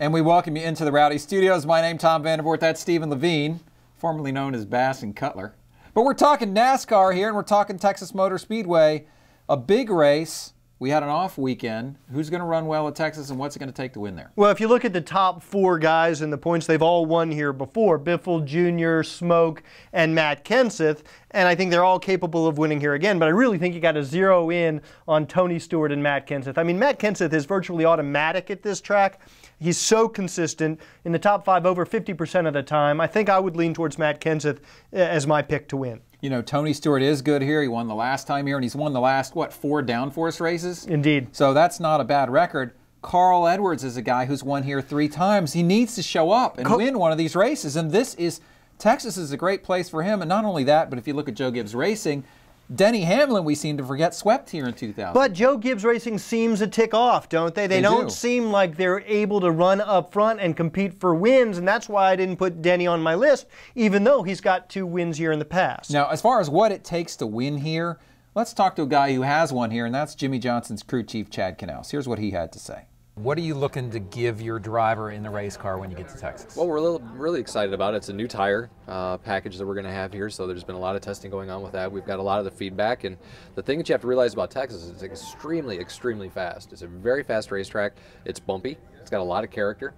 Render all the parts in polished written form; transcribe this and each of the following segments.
And we welcome you into the Rowdy Studios. My name's Tom Vandervoort. That's Stephen Levine, formerly known as Bass and Cutler. But we're talking NASCAR here, and we're talking Texas Motor Speedway. A big race. We had an off weekend. Who's going to run well at Texas, and what's it going to take to win there? Well, if you look at the top four guys and the points, they've all won here before. Biffle Jr., Smoke, and Matt Kenseth. And I think they're all capable of winning here again. But I really think you got to zero in on Tony Stewart and Matt Kenseth. I mean, Matt Kenseth is virtually automatic at this track. He's so consistent in the top five over 50% of the time. I think I would lean towards Matt Kenseth as my pick to win. You know, Tony Stewart is good here. He won the last time here, and he's won the last, what, 4 downforce races? Indeed. So that's not a bad record. Carl Edwards is a guy who's won here 3 times. He needs to show up and win one of these races, and Texas is a great place for him. And not only that, but if you look at Joe Gibbs Racing, Denny Hamlin, we seem to forget, swept here in 2000. But Joe Gibbs Racing seems to tick off, don't they? They don't seem like they're able to run up front and compete for wins, and that's why I didn't put Denny on my list, even though he's got 2 wins here in the past. Now, as far as what it takes to win here, let's talk to a guy who has won here, and that's Jimmie Johnson's crew chief, Chad Knaus. Here's what he had to say. What are you looking to give your driver in the race car when you get to Texas? Well, we're really excited about it. It's a new tire package that we're going to have here, so there's been a lot of testing going on with that. We've got a lot of the feedback, and the thing that you have to realize about Texas is it's extremely, extremely fast. It's a very fast racetrack. It's bumpy. It's got a lot of character.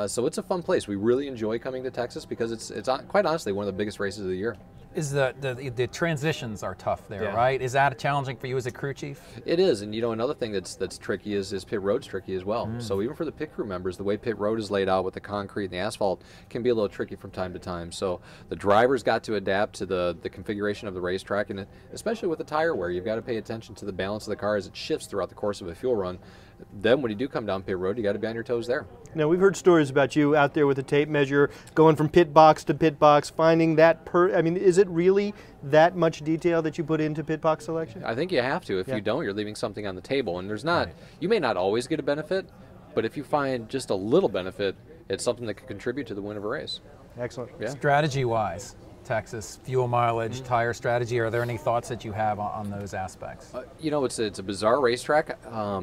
So it's a fun place. We really enjoy coming to Texas because it's quite honestly one of the biggest races of the year. Is the transitions are tough there, right? Is that challenging for you as a crew chief? It is, and you know, another thing that's tricky is pit road's tricky as well. So even for the pit crew members, the way pit road is laid out with the concrete and the asphalt can be a little tricky from time to time. So the drivers got to adapt to the configuration of the racetrack, and especially with the tire wear, you've got to pay attention to the balance of the car as it shifts throughout the course of a fuel run. Then when you do come down pit road, you got to be on your toes there. Now, we've heard stories about you out there with a tape measure, going from pit box to pit box, finding that I mean, is it really that much detail that you put into pit box selection? I think you have to. If you don't, you're leaving something on the table. And there's not, you may not always get a benefit, but if you find just a little benefit, it's something that could contribute to the win of a race. Excellent. Yeah. Strategy-wise, Texas, fuel mileage, tire strategy, are there any thoughts that you have on those aspects? You know, it's a bizarre racetrack.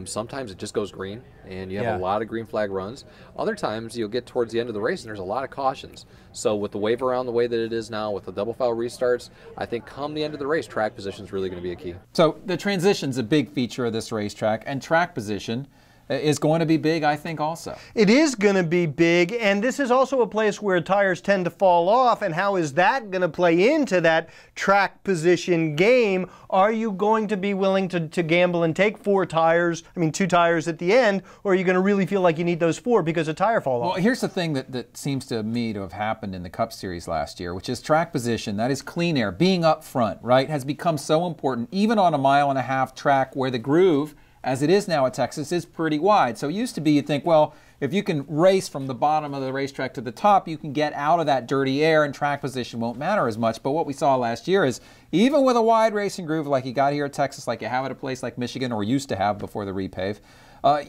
Sometimes it just goes green, and you have a lot of green flag runs. Other times you'll get towards the end of the race, and there's a lot of cautions. So with the wave around the way that it is now, with the double file restarts, I think come the end of the race, track position is really going to be a key. So the transition's a big feature of this racetrack, and track position is going to be big, I think, also. It is going to be big, and this is also a place where tires tend to fall off, and how is that going to play into that track position game? Are you going to be willing to gamble and take 4 tires, I mean 2 tires at the end, or are you going to really feel like you need those 4 because a tire fall off? Well, here's the thing that seems to me to have happened in the Cup Series last year, which is track position, that is clean air, being up front, right, has become so important, even on a 1.5-mile track where the groove, as it is now at Texas, is pretty wide. So it used to be you'd think, well, if you can race from the bottom of the racetrack to the top, you can get out of that dirty air and track position won't matter as much. But what we saw last year is even with a wide racing groove like you got here at Texas, like you have at a place like Michigan or used to have before the repave,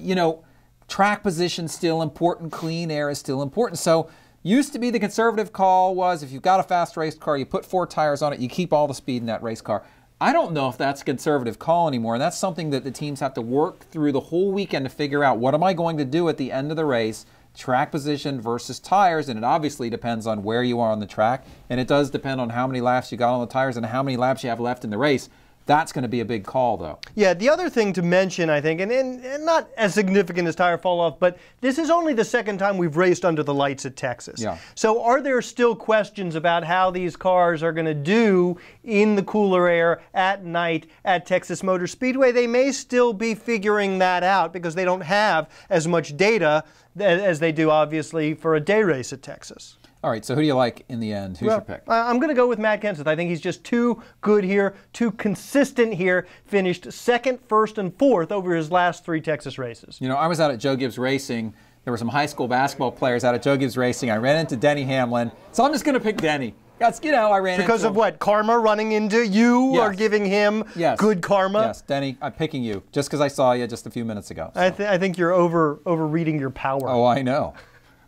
you know, track position's still important, clean air is still important. So used to be the conservative call was if you've got a fast race car, you put 4 tires on it, you keep all the speed in that race car. I don't know if that's a conservative call anymore, and that's something that the teams have to work through the whole weekend to figure out. What am I going to do at the end of the race? Track position versus tires, and it obviously depends on where you are on the track, and it does depend on how many laps you got on the tires and how many laps you have left in the race. That's going to be a big call, though. Yeah, the other thing to mention, I think, and not as significant as tire fall off, but this is only the 2nd time we've raced under the lights at Texas. Yeah. So are there still questions about how these cars are going to do in the cooler air at night at Texas Motor Speedway? They may still be figuring that out because they don't have as much data as they do, obviously, for a day race at Texas. All right, so who do you like in the end? Who's your pick? I'm going to go with Matt Kenseth. I think he's just too good here, too consistent here. Finished 2nd, 1st, and 4th over his last 3 Texas races. You know, I was out at Joe Gibbs Racing. There were some high school basketball players out at Joe Gibbs Racing. I ran into Denny Hamlin, so I'm just going to pick Denny. That's, you know, I ran into him. Because of what? Karma running into you or giving him good karma? Yes, Denny, I'm picking you just because I saw you just a few minutes ago. So. I think you're overreading your power. Oh, I know.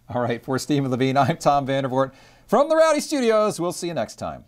All right, for Stephen Levine, I'm Tom Vandervoort. From the Rowdy Studios, we'll see you next time.